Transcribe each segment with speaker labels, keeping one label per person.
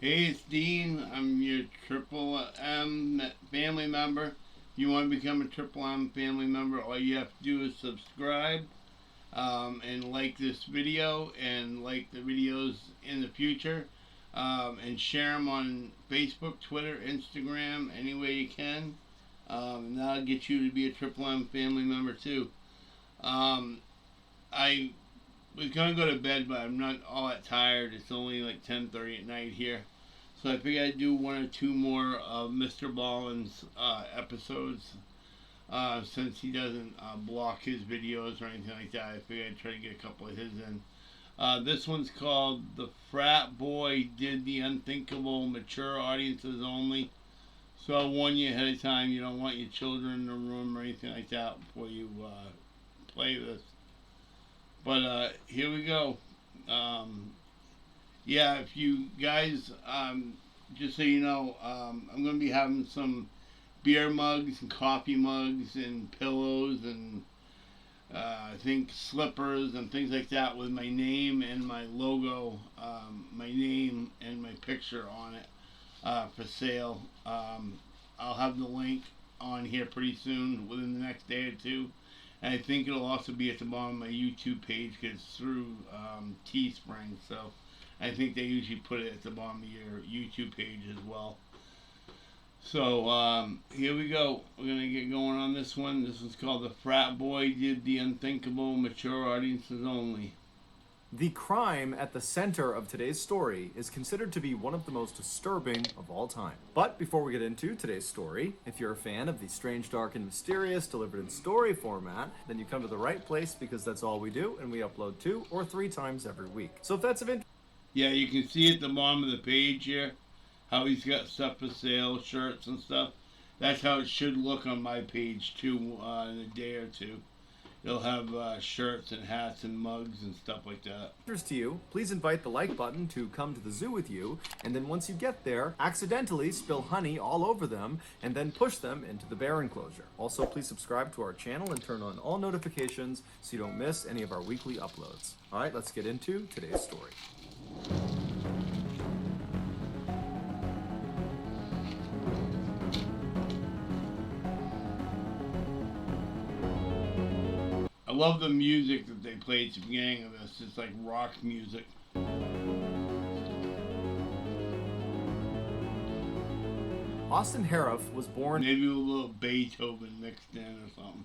Speaker 1: Hey, it's Dean. I'm your Triple M family member. If you want to become a Triple M family member, all you have to do is subscribe and like this video and like the videos in the future and share them on Facebook, Twitter, Instagram, any way you can. And that'll get you to be a Triple M family member too. Um, I was gonna go to bed, but I'm not all that tired. It's only like 10:30 at night here, so I figured I'd do one or two more of Mr. Ballen's episodes. Since he doesn't block his videos or anything like that, I figured I'd try to get a couple of his in. This one's called "The Frat Boy Did the Unthinkable," mature audiences only. So I'll warn you ahead of time. You don't want your children in the room or anything like that before you play this. But here we go. Yeah, if you guys, just so you know, I'm going to be having some beer mugs and coffee mugs and pillows and I think slippers and things like that with my name and my logo, my name and my picture on it for sale. I'll have the link on here pretty soon, within the next day or two. And I think it'll also be at the bottom of my YouTube page because it's through Teespring. So I think they usually put it at the bottom of your YouTube page as well. So here we go. We're going to get going on this one. This is called "The Frat Boy Did the Unthinkable," mature audiences only.
Speaker 2: The crime at the center of today's story is considered to be one of the most disturbing of all time. But before we get into today's story, if you're a fan of the strange, dark, and mysterious delivered in story format, then you come to the right place because that's all we do, and we upload 2 or 3 times every week. So if that's of interest...
Speaker 1: Yeah, you can see at the bottom of the page here how he's got stuff for sale, shirts and stuff. That's how it should look on my page too in a day or two. You'll have shirts and hats and mugs and stuff like that.
Speaker 2: To you, please invite the like button to come to the zoo with you, and then once you get there, accidentally spill honey all over them, and then push them into the bear enclosure. Also, please subscribe to our channel and turn on all notifications so you don't miss any of our weekly uploads. Alright, let's get into today's story.
Speaker 1: I love the music that they played at the beginning of this. It's like rock music.
Speaker 2: Austin Harif was born...
Speaker 1: Maybe with a little Beethoven mixed in or something.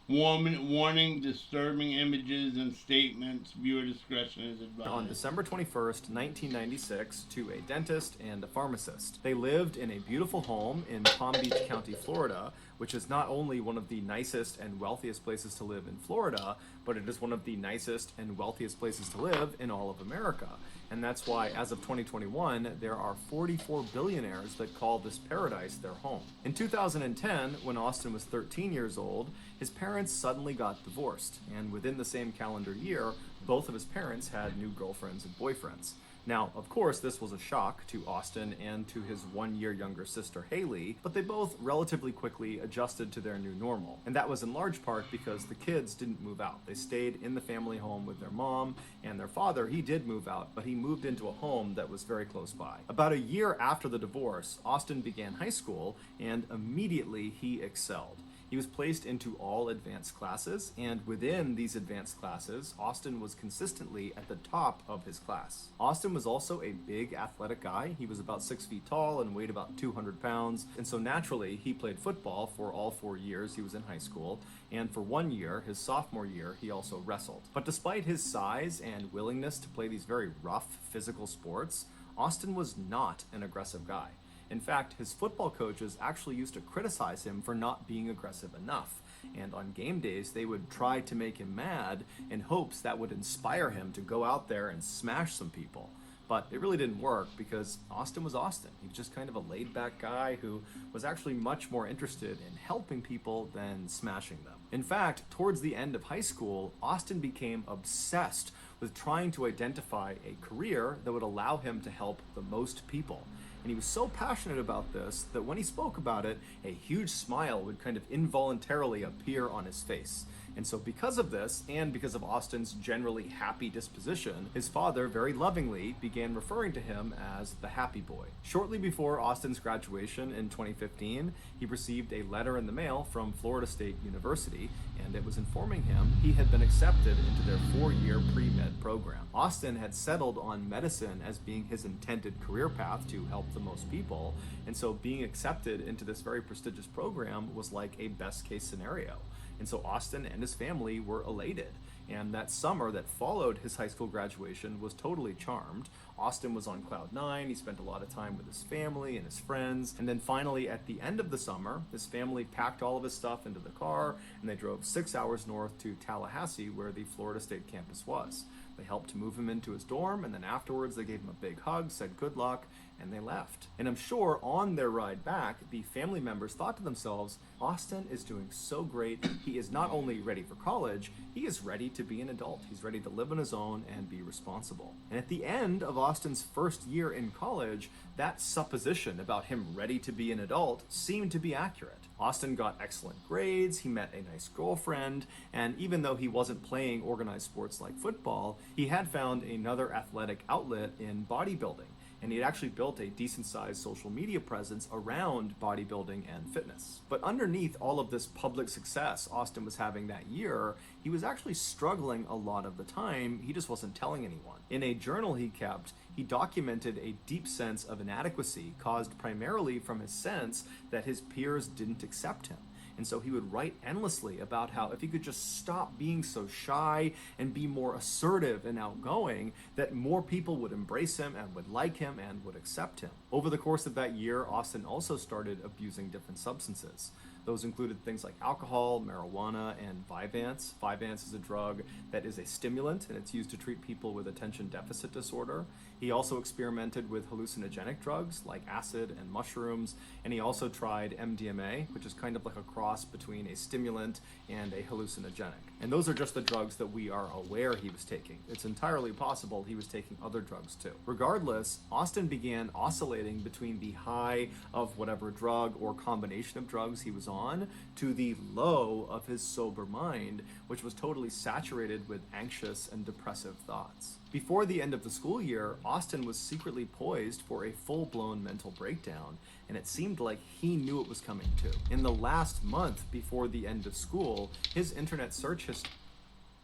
Speaker 1: Warning, disturbing images and statements. Viewer discretion is advised.
Speaker 2: On December 21st, 1996, to a dentist and a pharmacist. They lived in a beautiful home in Palm Beach County, Florida, which is not only one of the nicest and wealthiest places to live in Florida, but it is one of the nicest and wealthiest places to live in all of America. And that's why, as of 2021, there are 44 billionaires that call this paradise their home. In 2010, when Austin was 13 years old, his parents suddenly got divorced, and within the same calendar year, both of his parents had new girlfriends and boyfriends. Now, of course, this was a shock to Austin and to his 1-year younger sister, Haley, but they both relatively quickly adjusted to their new normal. And that was in large part because the kids didn't move out. They stayed in the family home with their mom, and their father, he did move out, but he moved into a home that was very close by. About a year after the divorce, Austin began high school, and immediately he excelled. He was placed into all advanced classes, and within these advanced classes, Austin was consistently at the top of his class. Austin was also a big athletic guy. He was about 6 feet tall and weighed about 200 pounds, and so naturally he played football for all 4 years he was in high school, and for 1 year, his sophomore year, he also wrestled. But despite his size and willingness to play these very rough physical sports, Austin was not an aggressive guy. In fact, his football coaches actually used to criticize him for not being aggressive enough. And on game days, they would try to make him mad in hopes that would inspire him to go out there and smash some people. But it really didn't work because Austin was Austin. He was just kind of a laid-back guy who was actually much more interested in helping people than smashing them. In fact, towards the end of high school, Austin became obsessed with trying to identify a career that would allow him to help the most people. And he was so passionate about this that when he spoke about it, a huge smile would kind of involuntarily appear on his face. And so because of this, and because of Austin's generally happy disposition, his father very lovingly began referring to him as the happy boy. Shortly before Austin's graduation in 2015, he received a letter in the mail from Florida State University, and it was informing him he had been accepted into their 4-year pre-med program. Austin had settled on medicine as being his intended career path to help the most people, and so being accepted into this very prestigious program was like a best case scenario. And so Austin and his family were elated. And that summer that followed his high school graduation was totally charmed. Austin was on cloud nine. He spent a lot of time with his family and his friends. And then finally, at the end of the summer, his family packed all of his stuff into the car and they drove 6 hours north to Tallahassee, where the Florida State campus was. They helped to move him into his dorm, and then afterwards they gave him a big hug, said good luck, and they left. And I'm sure on their ride back, the family members thought to themselves, Austin is doing so great. He is not only ready for college, he is ready to be an adult. He's ready to live on his own and be responsible. And at the end of Austin's first year in college, that supposition about him ready to be an adult seemed to be accurate. Austin got excellent grades, he met a nice girlfriend, and even though he wasn't playing organized sports like football, he had found another athletic outlet in bodybuilding. And he had actually built a decent-sized social media presence around bodybuilding and fitness. But underneath all of this public success Austin was having that year, he was actually struggling a lot of the time. He just wasn't telling anyone. In a journal he kept, he documented a deep sense of inadequacy caused primarily from his sense that his peers didn't accept him. And so he would write endlessly about how if he could just stop being so shy and be more assertive and outgoing, that more people would embrace him and would like him and would accept him. Over the course of that year, Austin also started abusing different substances. Those included things like alcohol, marijuana, and Vyvanse. Vyvanse is a drug that is a stimulant, and it's used to treat people with attention deficit disorder. He also experimented with hallucinogenic drugs like acid and mushrooms, and he also tried MDMA, which is kind of like a cross between a stimulant and a hallucinogenic. And those are just the drugs that we are aware he was taking. It's entirely possible he was taking other drugs too. Regardless, Austin began oscillating between the high of whatever drug or combination of drugs he was on to the low of his sober mind, which was totally saturated with anxious and depressive thoughts. Before the end of the school year, Austin was secretly poised for a full-blown mental breakdown, and it seemed like he knew it was coming too. In the last month before the end of school, his internet search history...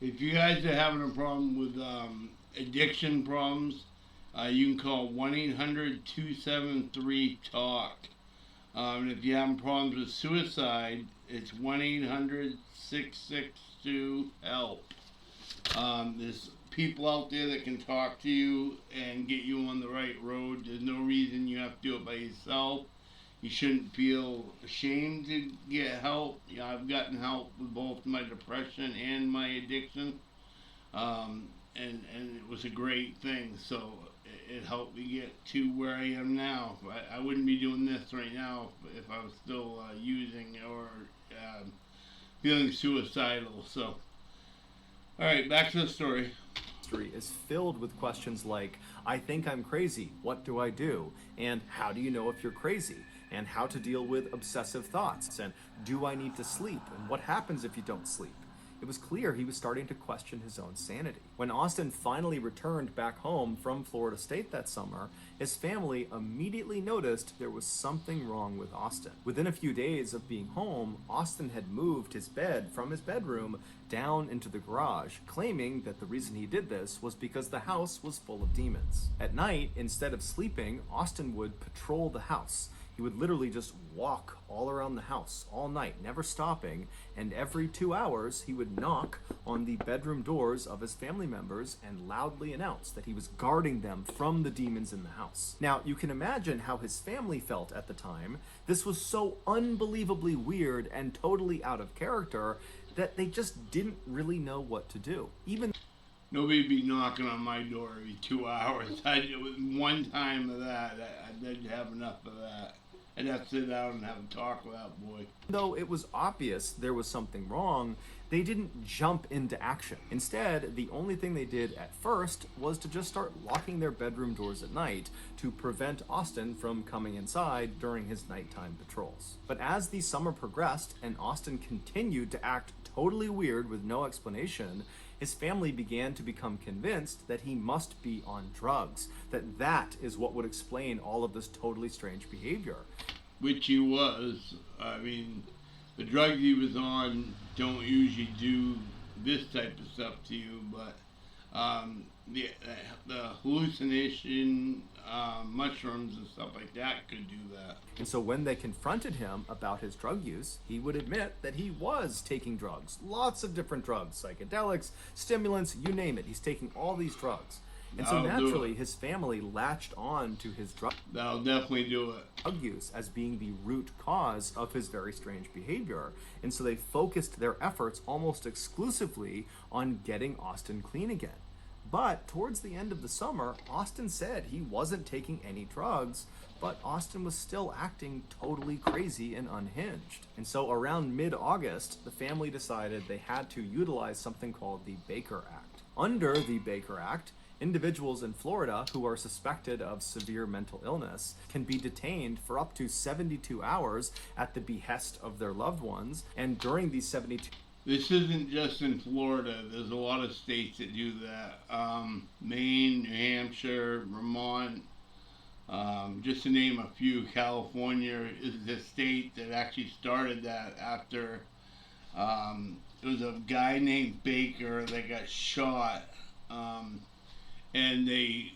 Speaker 1: If you guys are having a problem with addiction problems, you can call 1-800-273-TALK. And if you're having problems with suicide, it's 1-800-662-HELP. There's people out there that can talk to you and get you on the right road. There's no reason you have to do it by yourself. You shouldn't feel ashamed to get help. You know, I've gotten help with both my depression and my addiction, and it was a great thing. So it helped me get to where I am now. I wouldn't be doing this right now if I was still using or feeling suicidal. So, all right, back to the story.
Speaker 2: Is filled with questions like, I think I'm crazy, what do I do? And how do you know if you're crazy? And how to deal with obsessive thoughts? And do I need to sleep? And what happens if you don't sleep? It was clear he was starting to question his own sanity. When Austin finally returned back home from Florida State that summer, his family immediately noticed there was something wrong with Austin. Within a few days of being home, Austin had moved his bed from his bedroom down into the garage, claiming that the reason he did this was because the house was full of demons. At night, instead of sleeping, Austin would patrol the house. He would literally just walk all around the house all night, never stopping, and every 2 hours he would knock on the bedroom doors of his family members and loudly announce that he was guarding them from the demons in the house. Now, you can imagine how his family felt at the time. This was so unbelievably weird and totally out of character that they just didn't really know what to do.
Speaker 1: Nobody'd be knocking on my door every 2 hours. One time of that, I'd have enough of that. I'd have to sit down and have a talk with that boy.
Speaker 2: Though it was obvious there was something wrong, They didn't jump into action. Instead, the only thing they did at first was to just start locking their bedroom doors at night to prevent Austin from coming inside during his nighttime patrols. But as the summer progressed and Austin continued to act totally weird with no explanation, his family began to become convinced that he must be on drugs, that is what would explain all of this totally strange behavior.
Speaker 1: Which he was. I mean, the drugs he was on don't usually do this type of stuff to you, but the hallucination, mushrooms and stuff like that could do that.
Speaker 2: And so when they confronted him about his drug use, he would admit that he was taking drugs, lots of different drugs, psychedelics, stimulants, you name it. He's taking all these drugs. And so naturally, his family latched on to his
Speaker 1: That'll definitely do it.
Speaker 2: Drug use as being the root cause of his very strange behavior. And so they focused their efforts almost exclusively on getting Austin clean again. But towards the end of the summer, Austin said he wasn't taking any drugs, but Austin was still acting totally crazy and unhinged. And so around mid-August, the family decided they had to utilize something called the Baker Act. Under the Baker Act, individuals in Florida who are suspected of severe mental illness can be detained for up to 72 hours at the behest of their loved ones. And during these 72...
Speaker 1: This isn't just in Florida. There's a lot of states that do that. Maine, New Hampshire, Vermont, just to name a few. California is the state that actually started that after it was a guy named Baker that got shot. And they,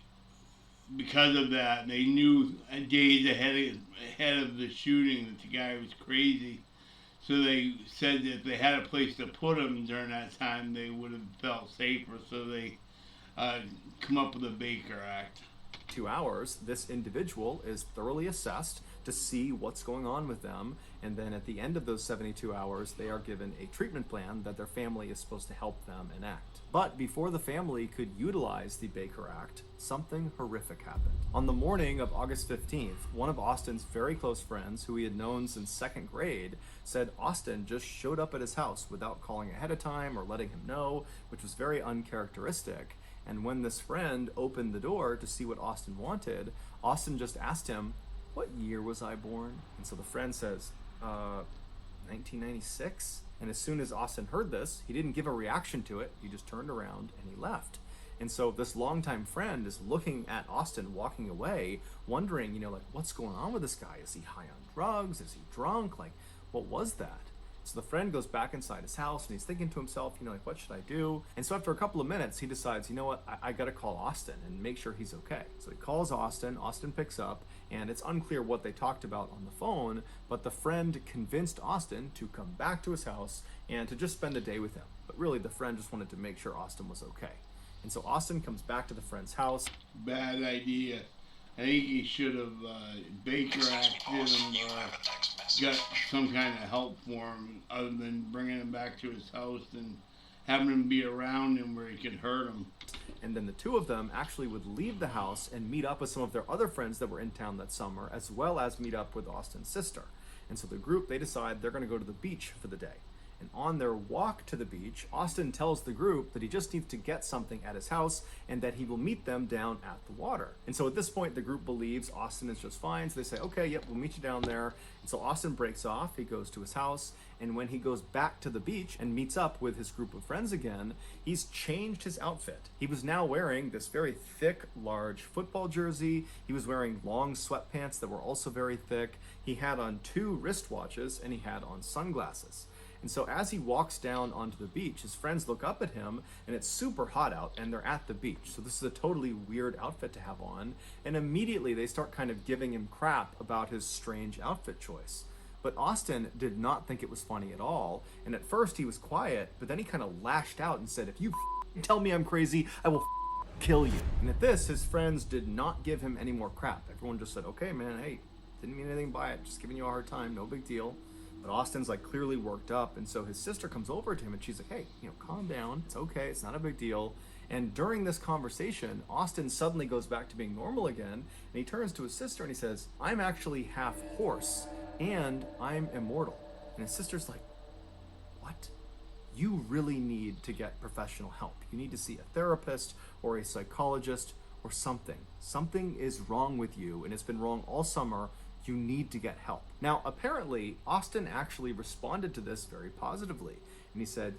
Speaker 1: because of that, they knew days ahead of the shooting that the guy was crazy. So they said that if they had a place to put him during that time, they would have felt safer. So they come up with the Baker Act.
Speaker 2: 2 hours, this individual is thoroughly assessed to see what's going on with them, and then at the end of those 72 hours, they are given a treatment plan that their family is supposed to help them enact. But before the family could utilize the Baker Act, something horrific happened. On the morning of August 15th, one of Austin's very close friends, who he had known since second grade, said Austin just showed up at his house without calling ahead of time or letting him know, which was very uncharacteristic. And when this friend opened the door to see what Austin wanted, Austin just asked him, "What year was I born?" And so the friend says, 1996. And as soon as Austin heard this, he didn't give a reaction to it. He just turned around and he left. And so this longtime friend is looking at Austin walking away, wondering, like, what's going on with this guy? Is he high on drugs? Is he drunk? Like, what was that? So the friend goes back inside his house and he's thinking to himself, like, what should I do? And so after a couple of minutes, he decides, you know what, I gotta call Austin and make sure he's okay. So he calls Austin picks up, and it's unclear what they talked about on the phone, but the friend convinced Austin to come back to his house and to just spend a day with him. But really, the friend just wanted to make sure Austin was okay. And so Austin comes back to the friend's house.
Speaker 1: Bad idea. I think he should have Baker acted him or got some kind of help for him other than bringing him back to his house and having him be around him where he could hurt him.
Speaker 2: And then the two of them actually would leave the house and meet up with some of their other friends that were in town that summer, as well as meet up with Austin's sister. And so the group, they decide they're going to go to the beach for the day. And on their walk to the beach, Austin tells the group that he just needs to get something at his house and that he will meet them down at the water. And so at this point, the group believes Austin is just fine. So they say, okay, yep, we'll meet you down there. And so Austin breaks off. He goes to his house. And when he goes back to the beach and meets up with his group of friends again, he's changed his outfit. He was now wearing this very thick, large football jersey. He was wearing long sweatpants that were also very thick. He had on 2 wristwatches and he had on sunglasses. And so as he walks down onto the beach, his friends look up at him, and it's super hot out, and they're at the beach. So this is a totally weird outfit to have on. And immediately they start kind of giving him crap about his strange outfit choice. But Austin did not think it was funny at all. And at first he was quiet, but then he kind of lashed out and said, "If you tell me I'm crazy, I will kill you." And at this, his friends did not give him any more crap. Everyone just said, "Okay, man, hey, didn't mean anything by it. Just giving you a hard time. No big deal." But Austin's like clearly worked up, and so his sister comes over to him and she's like, "Hey, calm down. It's okay. It's not a big deal." And during this conversation, Austin suddenly goes back to being normal again, and he turns to his sister and he says, "I'm actually half horse and I'm immortal." And his sister's like, "What? you really need to get professional help. You need to see a therapist or a psychologist or something. Something is wrong with you, and it's been wrong all summer. You need to get help. Now, apparently, Austin actually responded to this very positively. And he said,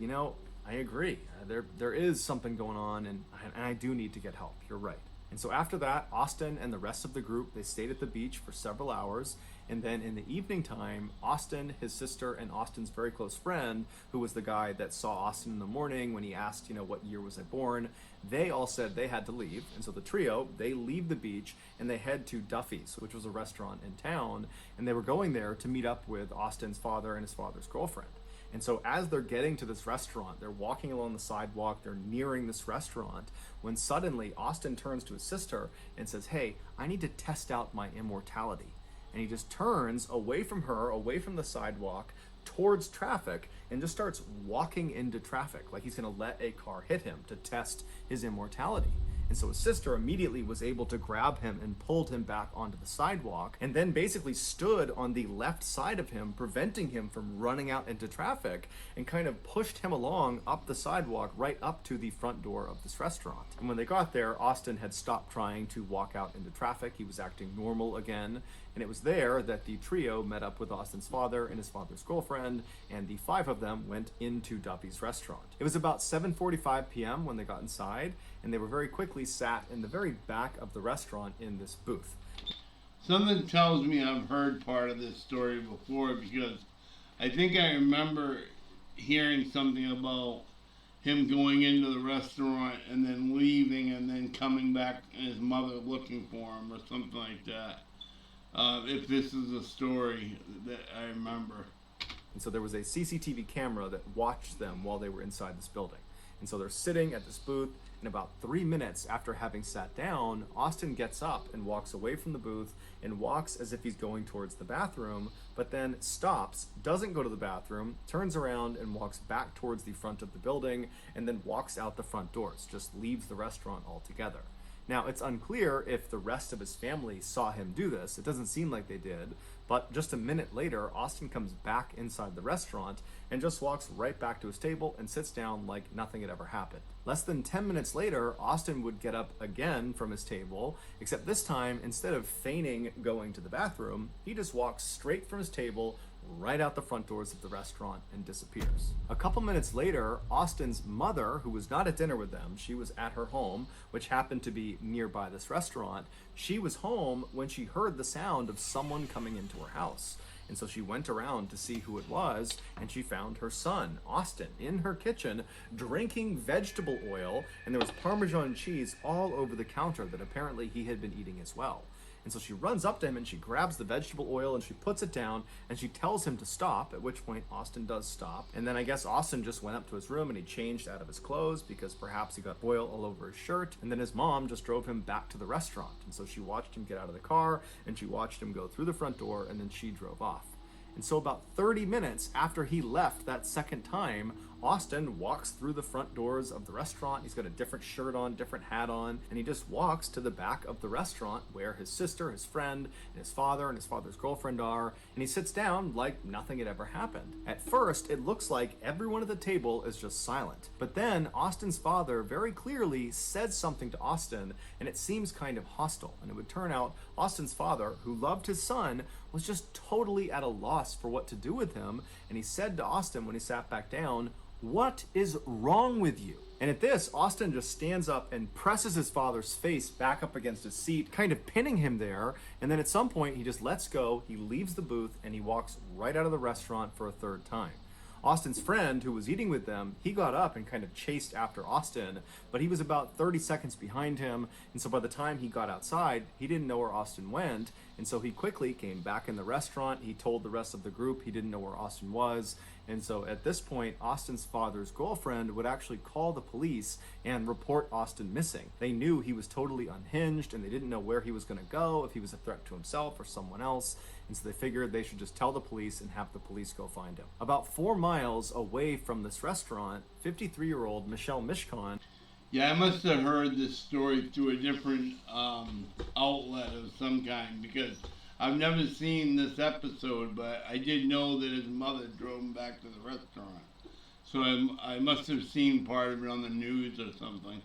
Speaker 2: I agree. There is something going on, and I do need to get help. You're right. And so after that, Austin and the rest of the group, they stayed at the beach for several hours. And then in the evening time, Austin, his sister, and Austin's very close friend, who was the guy that saw Austin in the morning when he asked, what year was I born, they all said they had to leave. And so the trio, they leave the beach and they head to Duffy's, which was a restaurant in town. And they were going there to meet up with Austin's father and his father's girlfriend. And so as they're getting to this restaurant, they're walking along the sidewalk, they're nearing this restaurant, when suddenly Austin turns to his sister and says, hey, I need to test out my immortality. And he just turns away from her, away from the sidewalk, towards traffic, and just starts walking into traffic, like he's gonna let a car hit him to test his immortality. And so his sister immediately was able to grab him and pulled him back onto the sidewalk, and then basically stood on the left side of him, preventing him from running out into traffic, and kind of pushed him along up the sidewalk right up to the front door of this restaurant. And when they got there, Austin had stopped trying to walk out into traffic. He was acting normal again. And it was there that the trio met up with Austin's father and his father's girlfriend, and the five of them went into Duffy's restaurant. It was about 7:45 p.m. when they got inside, and they were very quickly sat in the very back of the restaurant in this booth.
Speaker 1: Something tells me I've heard part of this story before, because I think I remember hearing something about him going into the restaurant and then leaving and then coming back and his mother looking for him or something like that. If this is a story that I remember.
Speaker 2: And so there was a CCTV camera that watched them while they were inside this building. And so they're sitting at this booth, and about 3 minutes after having sat down, Austin gets up and walks away from the booth and walks as if he's going towards the bathroom, but then stops, doesn't go to the bathroom, turns around and walks back towards the front of the building, and then walks out the front doors, just leaves the restaurant altogether. Now, it's unclear if the rest of his family saw him do this. It doesn't seem like they did, but just a minute later, Austin comes back inside the restaurant and just walks right back to his table and sits down like nothing had ever happened. Less than 10 minutes later, Austin would get up again from his table, except this time, instead of feigning going to the bathroom, he just walks straight from his table right out the front doors of the restaurant and disappears. A couple minutes later, Austin's mother, who was not at dinner with them, she was at her home, which happened to be nearby this restaurant. She was home when she heard the sound of someone coming into her house. And so she went around to see who it was, and she found her son, Austin, in her kitchen, drinking vegetable oil, and there was Parmesan cheese all over the counter that apparently he had been eating as well. And so she runs up to him and she grabs the vegetable oil and she puts it down and she tells him to stop, at which point Austin does stop. And then I guess Austin just went up to his room and he changed out of his clothes because perhaps he got oil all over his shirt. And then his mom just drove him back to the restaurant. And so she watched him get out of the car and she watched him go through the front door, and then she drove off. And so about 30 minutes after he left that second time, Austin walks through the front doors of the restaurant. He's got a different shirt on, different hat on, and he just walks to the back of the restaurant where his sister, his friend, and his father's girlfriend are, and he sits down like nothing had ever happened. At first, it looks like everyone at the table is just silent. But then Austin's father very clearly says something to Austin, and it seems kind of hostile. And it would turn out Austin's father, who loved his son, was just totally at a loss for what to do with him, and he said to Austin when he sat back down, "What is wrong with you?" And at this, Austin just stands up and presses his father's face back up against his seat, kind of pinning him there, and then at some point he just lets go, he leaves the booth, and he walks right out of the restaurant for a third time. Austin's friend, who was eating with them, he got up and kind of chased after Austin, but he was about 30 seconds behind him, and so by the time he got outside, he didn't know where Austin went, and so he quickly came back in the restaurant. He told the rest of the group he didn't know where Austin was, and so at this point, Austin's father's girlfriend would actually call the police and report Austin missing. They knew he was totally unhinged, and they didn't know where he was going to go, if he was a threat to himself or someone else, and so they figured they should just tell the police and have the police go find him. About 4 miles away from this restaurant, 53-year-old Michelle Mishkon.
Speaker 1: Yeah, I must have heard this story through a different outlet of some kind, because I've never seen this episode, but I did know that his mother drove him back to the restaurant. So I must have seen part of it on the news or something.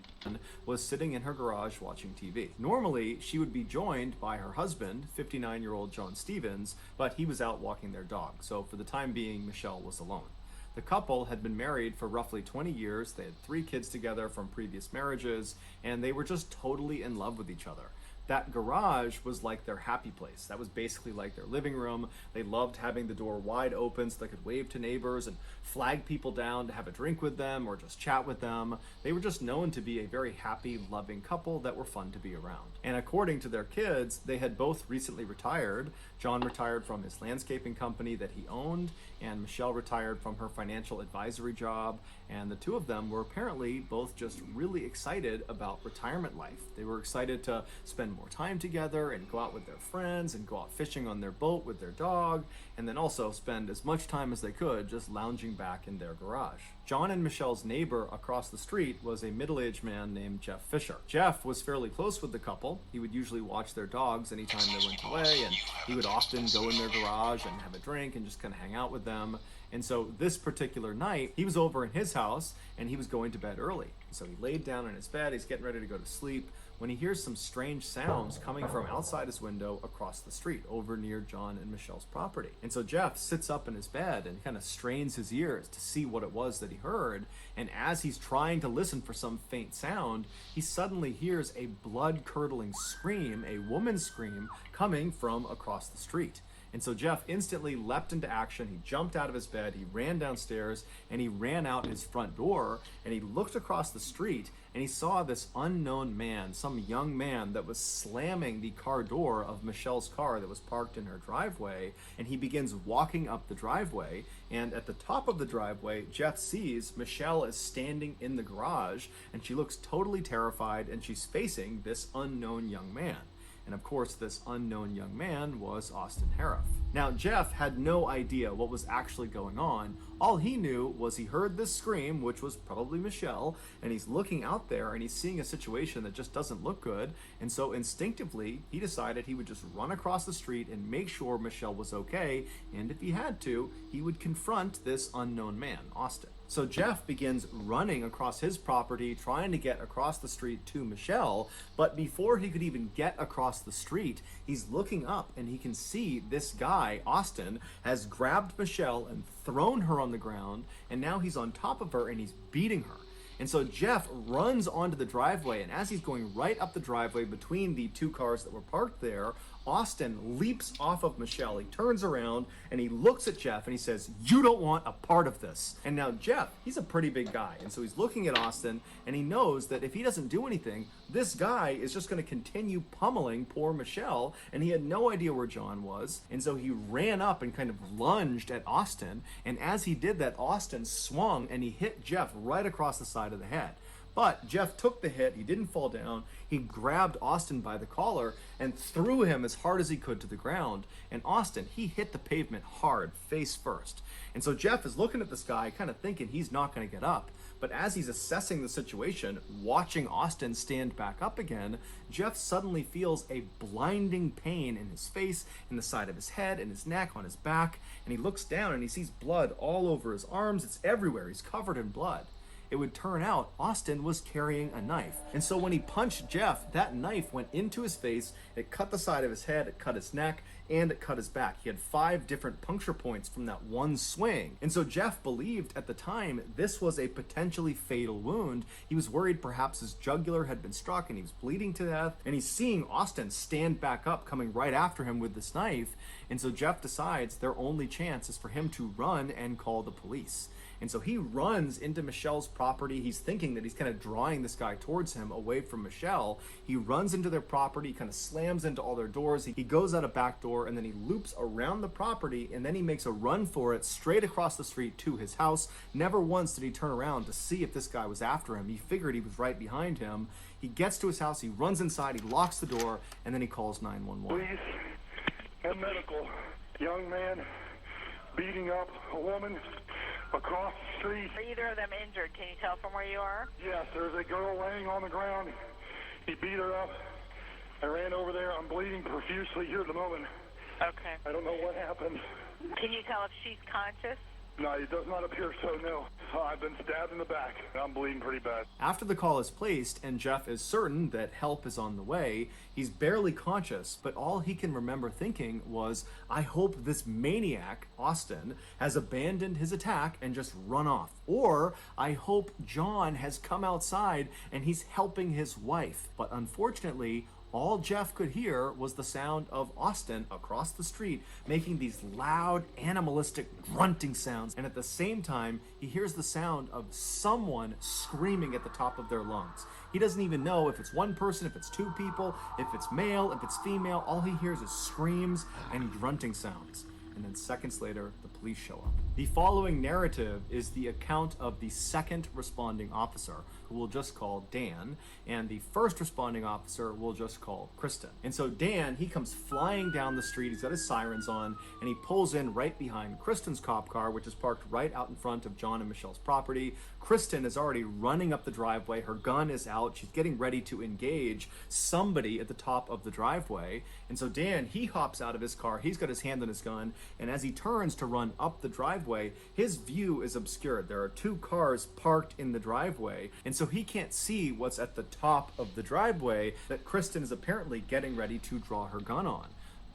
Speaker 2: Was sitting in her garage watching TV. Normally, she would be joined by her husband, 59-year-old John Stevens, but he was out walking their dog. So for the time being, Michelle was alone. The couple had been married for roughly 20 years. They had 3 kids together from previous marriages, and they were just totally in love with each other. That garage was like their happy place. That was basically like their living room. They loved having the door wide open so they could wave to neighbors and flag people down to have a drink with them or just chat with them. They were just known to be a very happy, loving couple that were fun to be around. And according to their kids, they had both recently retired. John retired from his landscaping company that he owned, and Michelle retired from her financial advisory job. And the two of them were apparently both just really excited about retirement life. They were excited to spend more time together and go out with their friends and go out fishing on their boat with their dog, and then also spend as much time as they could just lounging back in their garage. John and Michelle's neighbor across the street was a middle-aged man named Jeff Fisher. Jeff was fairly close with the couple. He would usually watch their dogs anytime they went away, and he would often go in their garage and have a drink and just kind of hang out with them. And so this particular night, he was over in his house and he was going to bed early. So he laid down in his bed, he's getting ready to go to sleep, when he hears some strange sounds coming from outside his window across the street over near John and Michelle's property. And so Jeff sits up in his bed and kind of strains his ears to see what it was that he heard. And as he's trying to listen for some faint sound, he suddenly hears a blood-curdling scream, a woman's scream, coming from across the street. And so Jeff instantly leapt into action. He jumped out of his bed, he ran downstairs, and he ran out his front door, and he looked across the street, and he saw this unknown man, some young man that was slamming the car door of Michelle's car that was parked in her driveway, and he begins walking up the driveway, and at the top of the driveway, Jeff sees Michelle is standing in the garage, and she looks totally terrified, and she's facing this unknown young man. And of course, this unknown young man was Austin Harriff. Now, Jeff had no idea what was actually going on. All he knew was he heard this scream, which was probably Michelle, and he's looking out there and he's seeing a situation that just doesn't look good. And so instinctively, he decided he would just run across the street and make sure Michelle was okay. And if he had to, he would confront this unknown man, Austin. So Jeff begins running across his property, trying to get across the street to Michelle, but before he could even get across the street, he's looking up and he can see this guy, Austin, has grabbed Michelle and thrown her on the ground, and now he's on top of her and he's beating her. And so Jeff runs onto the driveway, and as he's going right up the driveway between the 2 cars that were parked there, Austin leaps off of Michelle. He turns around and he looks at Jeff and he says, "You don't want a part of this." And now Jeff, he's a pretty big guy, and so he's looking at Austin and he knows that if he doesn't do anything, this guy is just going to continue pummeling poor Michelle, and he had no idea where John was. And so he ran up and kind of lunged at Austin, and as he did that, Austin swung and he hit Jeff right across the side of the head. But Jeff took the hit, he didn't fall down, he grabbed Austin by the collar and threw him as hard as he could to the ground. And Austin, he hit the pavement hard, face first. And so Jeff is looking at this guy, kind of thinking he's not going to get up. But as he's assessing the situation, watching Austin stand back up again, Jeff suddenly feels a blinding pain in his face, in the side of his head, in his neck, on his back. And he looks down and he sees blood all over his arms. It's everywhere. He's covered in blood. It would turn out Austin was carrying a knife. And so when he punched Jeff, that knife went into his face, it cut the side of his head, it cut his neck, and it cut his back. He had 5 different puncture points from that one swing. And so Jeff believed at the time this was a potentially fatal wound. He was worried perhaps his jugular had been struck and he was bleeding to death. And he's seeing Austin stand back up, coming right after him with this knife. And so Jeff decides their only chance is for him to run and call the police. And so he runs into Michelle's property. He's thinking that he's kind of drawing this guy towards him away from Michelle. He runs into their property, kind of slams into all their doors. He goes out a back door and then he loops around the property, and then he makes a run for it straight across the street to his house. Never once did he turn around to see if this guy was after him. He figured he was right behind him. He gets to his house, he runs inside, he locks the door, and then he calls 911.
Speaker 3: Police and medical. Young man beating up a woman across the street.
Speaker 4: Are either of them injured? Can you tell from where you are?
Speaker 3: Yes, there's a girl laying on the ground. He beat her up. I ran over there. I'm bleeding profusely here at the moment.
Speaker 4: Okay.
Speaker 3: I don't know what happened.
Speaker 4: Can you tell if she's conscious?
Speaker 3: No, it does not appear so, no. I've been stabbed in the back. I'm bleeding pretty bad.
Speaker 2: After the call is placed and Jeff is certain that help is on the way, he's barely conscious, but all he can remember thinking was, I hope this maniac, Austin, has abandoned his attack and just run off. Or, I hope John has come outside and he's helping his wife. But unfortunately, all Jeff could hear was the sound of Austin across the street making these loud, animalistic grunting sounds. And at the same time, he hears the sound of someone screaming at the top of their lungs. He doesn't even know if it's one person, if it's two people, if it's male, if it's female. All he hears is screams and grunting sounds. And then seconds later, the police show up. The following narrative is the account of the second responding officer, who we'll just call Dan, and the first responding officer we'll just call Kristen. And so Dan, he comes flying down the street, he's got his sirens on, and he pulls in right behind Kristen's cop car, which is parked right out in front of John and Michelle's property. Kristen is already running up the driveway, her gun is out, she's getting ready to engage somebody at the top of the driveway. And so Dan, he hops out of his car, he's got his hand on his gun, and as he turns to run up the driveway, his view is obscured. There are two cars parked in the driveway, and so he can't see what's at the top of the driveway that Kristen is apparently getting ready to draw her gun on.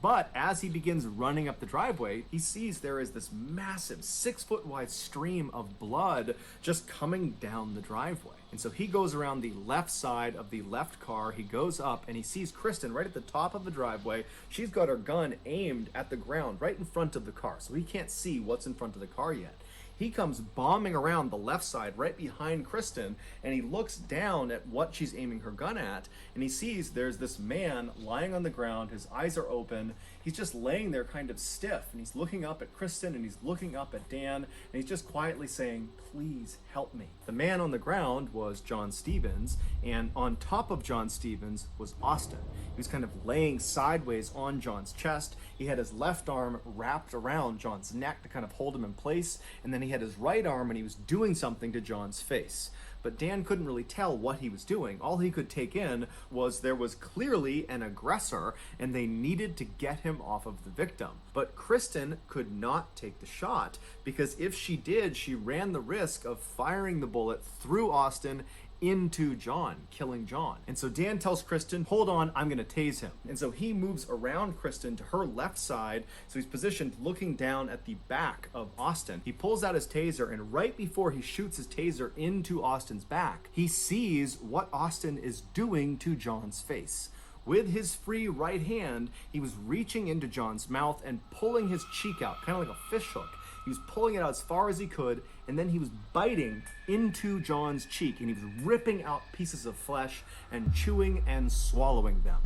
Speaker 2: But as he begins running up the driveway, he sees there is this massive 6-foot wide stream of blood just coming down the driveway. And so he goes around the left side of the left car, he goes up and he sees Kristen right at the top of the driveway. She's got her gun aimed at the ground right in front of the car, so he can't see what's in front of the car yet. He comes bombing around the left side right behind Kristen, and he looks down at what she's aiming her gun at, and he sees there's this man lying on the ground, his eyes are open, he's just laying there kind of stiff, and he's looking up at Kristen and he's looking up at Dan, and he's just quietly saying, please help me. The man on the ground was John Stevens, and on top of John Stevens was Austin. He was kind of laying sideways on John's chest. He had his left arm wrapped around John's neck to kind of hold him in place, and then he had his right arm and he was doing something to John's face. But Dan couldn't really tell what he was doing. All he could take in was there was clearly an aggressor and they needed to get him off of the victim. But Kristen could not take the shot because if she did, she ran the risk of firing the bullet through Austin into John, killing John. And so Dan tells Kristen, hold on, I'm gonna tase him. And so he moves around Kristen to her left side, so he's positioned looking down at the back of Austin. He pulls out his taser, and right before he shoots his taser into Austin's back, he sees what Austin is doing to John's face. With his free right hand, he was reaching into John's mouth and pulling his cheek out, kind of like a fish hook. He was pulling it out as far as he could, and then he was biting into John's cheek, and he was ripping out pieces of flesh and chewing and swallowing them.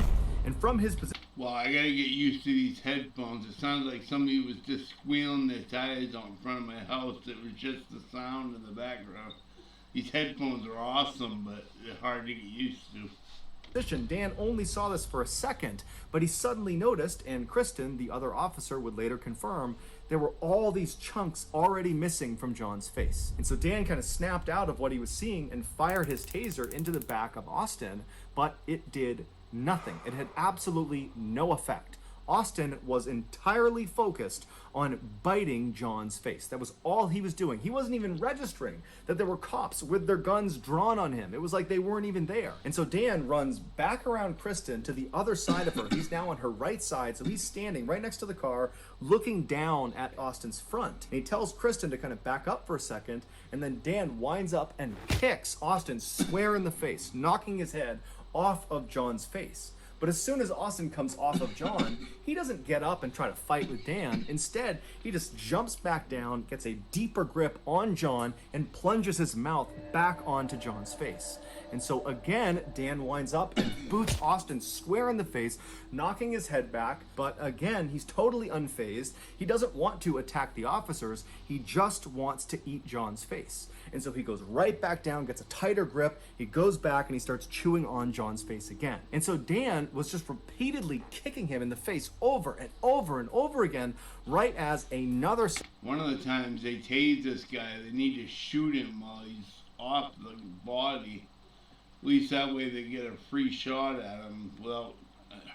Speaker 2: And from his position...
Speaker 1: Well, I gotta get used to these headphones. It sounds like somebody was just squealing their tires out in front of my house. It was just the sound in the background. These headphones are awesome, but they're hard to get used to.
Speaker 2: Dan only saw this for a second, but he suddenly noticed, and Kristen, the other officer, would later confirm, there were all these chunks already missing from John's face. And so Dan kind of snapped out of what he was seeing and fired his taser into the back of Austin, but it did nothing. It had absolutely no effect. Austin was entirely focused on biting John's face. That was all he was doing. He wasn't even registering that there were cops with their guns drawn on him. It was like they weren't even there. And so Dan runs back around Kristen to the other side of her. He's now on her right side, so he's standing right next to the car, looking down at Austin's front. And he tells Kristen to kind of back up for a second, and then Dan winds up and kicks Austin square in the face, knocking his head off of John's face. But as soon as Austin comes off of John, he doesn't get up and try to fight with Dan. Instead, he just jumps back down, gets a deeper grip on John, and plunges his mouth back onto John's face. And so again, Dan winds up and boots Austin square in the face, knocking his head back. But again, he's totally unfazed. He doesn't want to attack the officers. He just wants to eat John's face. And so he goes right back down, gets a tighter grip, he goes back and he starts chewing on John's face again. And so Dan was just repeatedly kicking him in the face over and over and over again, right as another...
Speaker 1: One of the times they tase this guy, they need to shoot him while he's off the body. At least that way they get a free shot at him without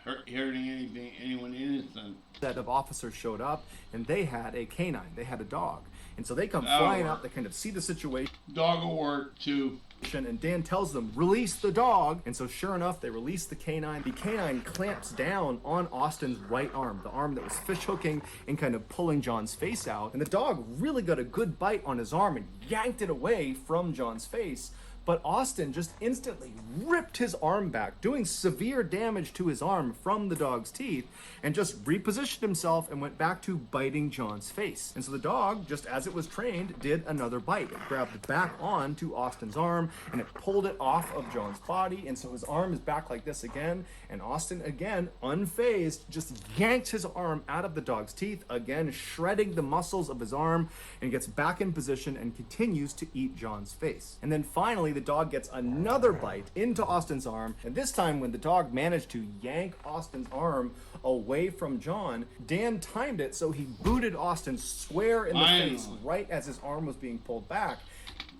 Speaker 1: hurting anyone in innocent.
Speaker 2: Set of officers showed up, and they had a canine. They had a dog. And so they come flying out. They kind of see the situation.
Speaker 1: Dog will work too.
Speaker 2: And Dan tells them, release the dog. And so sure enough, they release the canine. The canine clamps down on Austin's right arm, the arm that was fish hooking and kind of pulling John's face out. And the dog really got a good bite on his arm and yanked it away from John's face. But Austin just instantly ripped his arm back, doing severe damage to his arm from the dog's teeth, and just repositioned himself and went back to biting John's face. And so the dog, just as it was trained, did another bite. It grabbed back onto Austin's arm, and it pulled it off of John's body, and so his arm is back like this again, and Austin, again, unfazed, just yanks his arm out of the dog's teeth, again, shredding the muscles of his arm, and gets back in position and continues to eat John's face. And then finally, the dog gets another bite into Austin's arm, and this time when the dog managed to yank Austin's arm away from John, Dan timed it so he booted Austin square in the face right as his arm was being pulled back.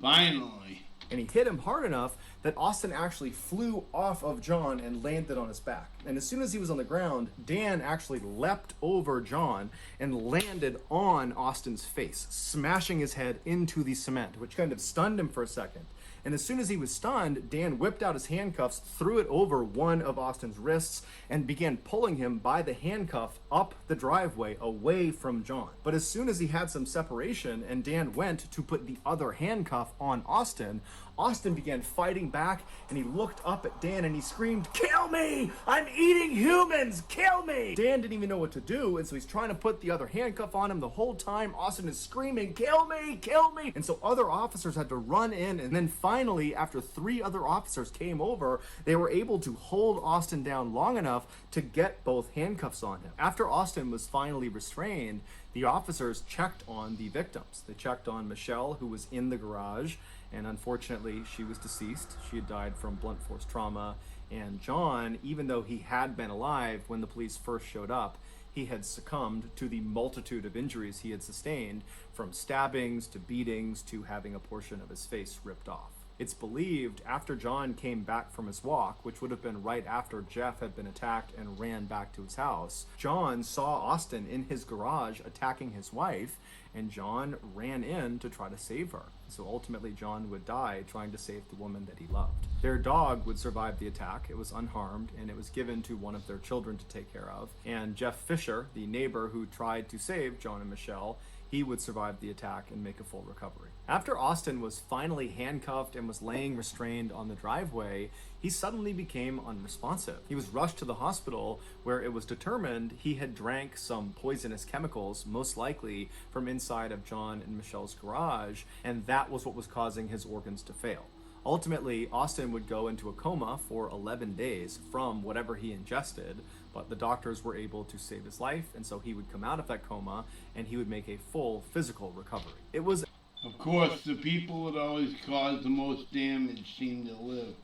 Speaker 1: Finally.
Speaker 2: And he hit him hard enough that Austin actually flew off of John and landed on his back. And as soon as he was on the ground, Dan actually leapt over John and landed on Austin's face, smashing his head into the cement, which kind of stunned him for a second. And as soon as he was stunned, Dan whipped out his handcuffs, threw it over one of Austin's wrists, and began pulling him by the handcuff up the driveway away from John. But as soon as he had some separation and Dan went to put the other handcuff on Austin, Austin began fighting back, and he looked up at Dan and he screamed, "Kill me! I'm eating humans! Kill me!" Dan didn't even know what to do, and so he's trying to put the other handcuff on him. The whole time, Austin is screaming, "Kill me! Kill me!" And so other officers had to run in, and then finally, after 3 other officers came over, they were able to hold Austin down long enough to get both handcuffs on him. After Austin was finally restrained, the officers checked on the victims. They checked on Michelle, who was in the garage, and unfortunately she was deceased. She had died from blunt force trauma. And John, even though he had been alive when the police first showed up, he had succumbed to the multitude of injuries he had sustained, from stabbings to beatings to having a portion of his face ripped off. It's believed after John came back from his walk, which would have been right after Jeff had been attacked and ran back to his house, John saw Austin in his garage attacking his wife, and John ran in to try to save her. So ultimately John would die trying to save the woman that he loved. Their dog would survive the attack. It was unharmed, and it was given to one of their children to take care of. And Jeff Fisher, the neighbor who tried to save John and Michelle, he would survive the attack and make a full recovery. After Austin was finally handcuffed and was laying restrained on the driveway, he suddenly became unresponsive. He was rushed to the hospital, where it was determined he had drank some poisonous chemicals, most likely from inside of John and Michelle's garage, and that was what was causing his organs to fail. Ultimately, Austin would go into a coma for 11 days from whatever he ingested, but the doctors were able to save his life, and so he would come out of that coma and he would make a full physical recovery. It was...
Speaker 1: Of course, the people that always cause the most damage seem to live.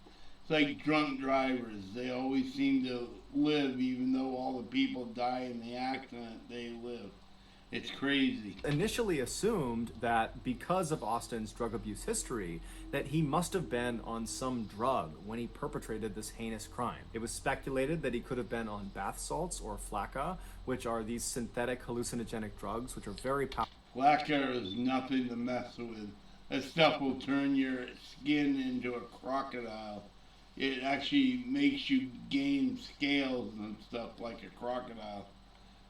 Speaker 1: It's like drunk drivers. They always seem to live, even though all the people die in the accident, they live. It's crazy.
Speaker 2: Initially assumed that because of Austin's drug abuse history, that he must have been on some drug when he perpetrated this heinous crime. It was speculated that he could have been on bath salts or flakka, which are these synthetic hallucinogenic drugs, which are very powerful.
Speaker 1: Flakka is nothing to mess with. That stuff will turn your skin into a crocodile. It actually makes you gain scales and stuff like a crocodile.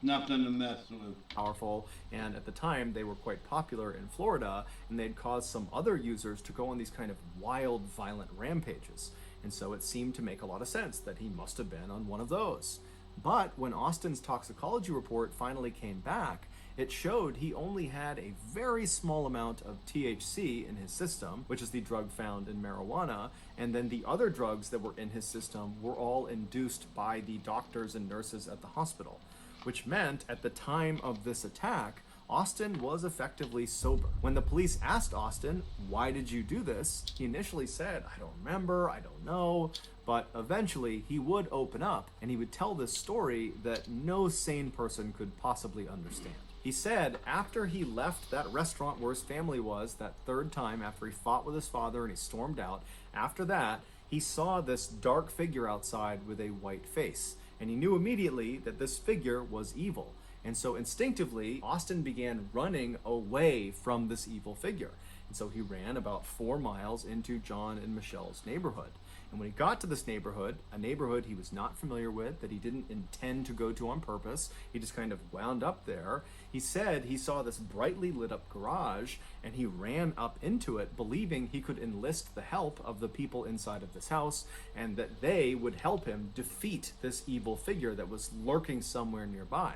Speaker 1: Nothing to mess with.
Speaker 2: Powerful, and at the time they were quite popular in Florida, and they'd caused some other users to go on these kind of wild, violent rampages. And so it seemed to make a lot of sense that he must have been on one of those. But when Austin's toxicology report finally came back, it showed he only had a very small amount of THC in his system, which is the drug found in marijuana, and then the other drugs that were in his system were all induced by the doctors and nurses at the hospital, which meant at the time of this attack, Austin was effectively sober. When the police asked Austin, "Why did you do this?" he initially said, "I don't remember, I don't know," but eventually he would open up and he would tell this story that no sane person could possibly understand. He said after he left that restaurant where his family was that third time, after he fought with his father and he stormed out, after that, he saw this dark figure outside with a white face. and he knew immediately that this figure was evil. And so instinctively, Austin began running away from this evil figure. And so he ran about 4 miles into John and Michelle's neighborhood. And when he got to this neighborhood, a neighborhood he was not familiar with, that he didn't intend to go to on purpose, he just kind of wound up there. He said he saw this brightly lit up garage, and he ran up into it, believing he could enlist the help of the people inside of this house, and that they would help him defeat this evil figure that was lurking somewhere nearby.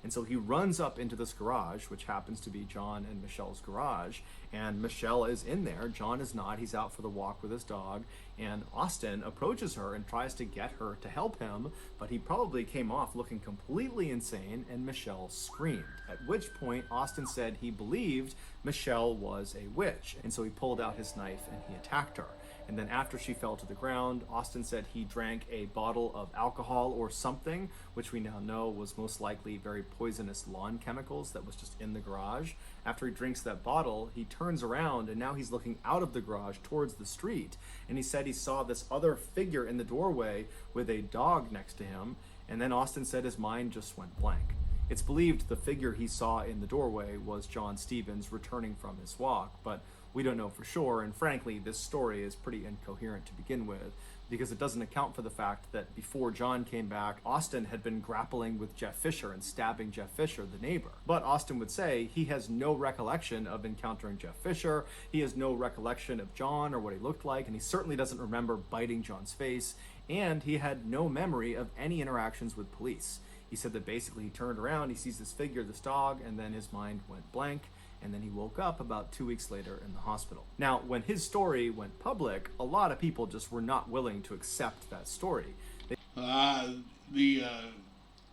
Speaker 2: And so he runs up into this garage, which happens to be John and Michelle's garage, and Michelle is in there. John is not. He's out for the walk with his dog, and Austin approaches her and tries to get her to help him, but he probably came off looking completely insane, and Michelle screamed. At which point, Austin said he believed Michelle was a witch, and so he pulled out his knife and he attacked her. And then after she fell to the ground, Austin said he drank a bottle of alcohol or something, which we now know was most likely very poisonous lawn chemicals that was just in the garage. After he drinks that bottle, he turns around and now he's looking out of the garage towards the street. And he said he saw this other figure in the doorway with a dog next to him. And then Austin said his mind just went blank. It's believed the figure he saw in the doorway was John Stevens returning from his walk, but we don't know for sure, and frankly, this story is pretty incoherent to begin with, because it doesn't account for the fact that before John came back, Austin had been grappling with Jeff Fisher and stabbing Jeff Fisher, the neighbor. But Austin would say he has no recollection of encountering Jeff Fisher, he has no recollection of John or what he looked like, and he certainly doesn't remember biting John's face, and he had no memory of any interactions with police. He said that basically he turned around, he sees this figure, this dog, and then his mind went blank, and then he woke up about 2 weeks later in the hospital. Now, when his story went public, a lot of people just were not willing to accept that story.
Speaker 1: The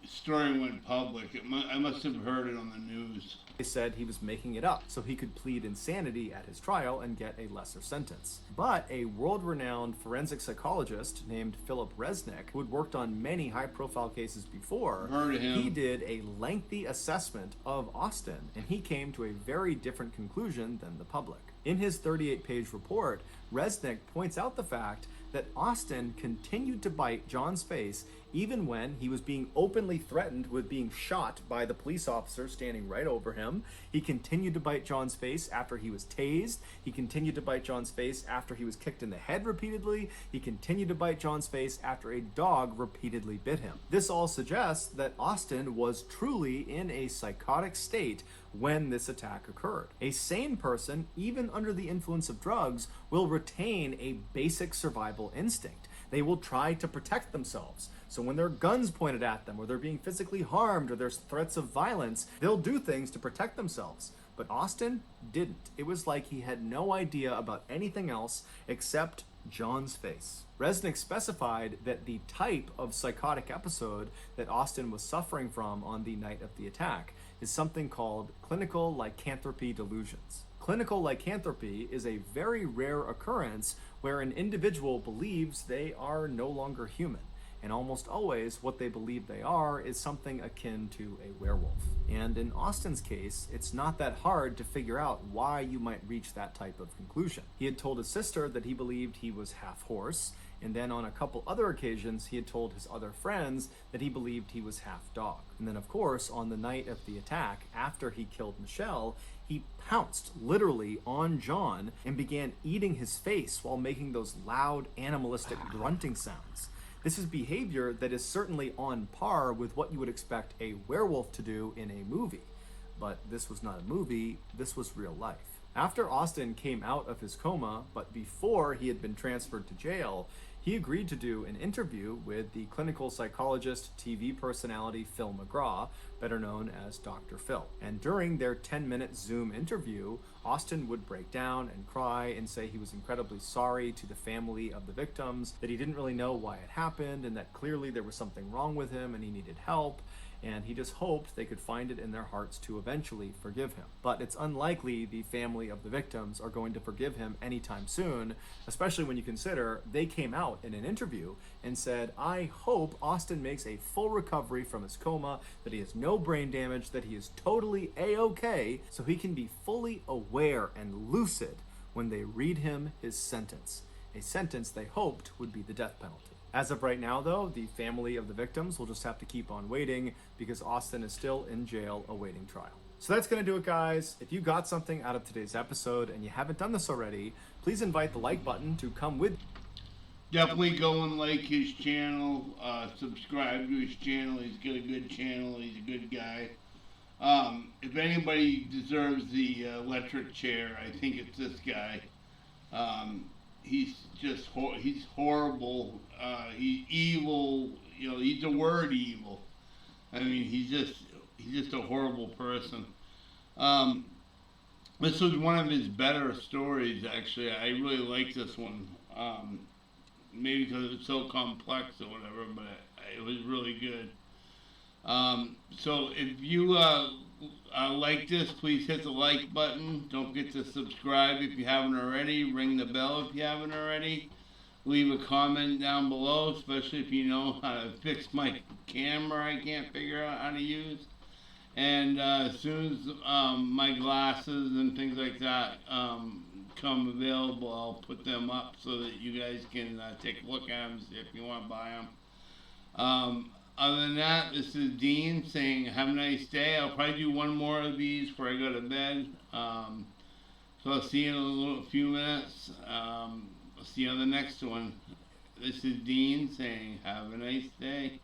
Speaker 1: story went public. I must have heard it on the news.
Speaker 2: They said he was making it up so he could plead insanity at his trial and get a lesser sentence. But a world-renowned forensic psychologist named Philip Resnick, who had worked on many high-profile cases before,
Speaker 1: Heard of him.
Speaker 2: he did a lengthy assessment of Austin, and he came to a very different conclusion than the public. In his 38-page report, Resnick points out the fact that Austin continued to bite John's face even when he was being openly threatened with being shot by the police officer standing right over him. He continued to bite John's face after he was tased. He continued to bite John's face after he was kicked in the head repeatedly. He continued to bite John's face after a dog repeatedly bit him. This all suggests that Austin was truly in a psychotic state when this attack occurred. A sane person, even under the influence of drugs, will retain a basic survival instinct. They will try to protect themselves. So when there are guns pointed at them, or they're being physically harmed, or there's threats of violence, they'll do things to protect themselves. But Austin didn't. It was like he had no idea about anything else except John's face. Resnick specified that the type of psychotic episode that Austin was suffering from on the night of the attack is something called clinical lycanthropy delusions. Clinical lycanthropy is a very rare occurrence where an individual believes they are no longer human. And almost always what they believe they are is something akin to a werewolf. And in Austin's case, it's not that hard to figure out why you might reach that type of conclusion. He had told his sister that he believed he was half horse, and then on a couple other occasions he had told his other friends that he believed he was half dog. And then of course, on the night of the attack, after he killed Michelle, he pounced literally on John and began eating his face while making those loud animalistic grunting sounds. This is behavior that is certainly on par with what you would expect a werewolf to do in a movie. But this was not a movie, this was real life. After Austin came out of his coma, but before he had been transferred to jail, he agreed to do an interview with the clinical psychologist, TV personality Phil McGraw, better known as Dr. Phil. And during their 10-minute Zoom interview, Austin would break down and cry and say he was incredibly sorry to the family of the victims, that he didn't really know why it happened, and that clearly there was something wrong with him and he needed help. And he just hoped they could find it in their hearts to eventually forgive him. But it's unlikely the family of the victims are going to forgive him anytime soon, especially when you consider they came out in an interview and said, "I hope Austin makes a full recovery from his coma, that he has no brain damage, that he is totally A-okay, so he can be fully aware and lucid when they read him his sentence." A sentence they hoped would be the death penalty. As of right now, though, the family of the victims will just have to keep on waiting because Austin is still in jail awaiting trial. So that's going to do it, guys. If you got something out of today's episode and you haven't done this already, please invite the like button to come with.
Speaker 1: Definitely go and like his channel, subscribe to his channel. He's got a good channel. He's a good guy. If anybody deserves the electric chair, I think it's this guy. He's just he's horrible. He's evil. You know, he's the word evil. I mean, he's just a horrible person. This was one of his better stories, actually. I really like this one. Maybe because it's so complex or whatever, but it was really good. So if you like this, please hit the like button. Don't forget to subscribe if you haven't already. Ring the bell if you haven't already. Leave a comment down below, especially if you know how to fix my camera I can't figure out how to use. And as soon as my glasses and things like that come available, I'll put them up so that you guys can take a look at them if you want to buy them. Other than that, this is Dean saying have a nice day. I'll probably do one more of these before I go to bed. So I'll see you in a few minutes. I'll see you on the next one. This is Dean saying have a nice day.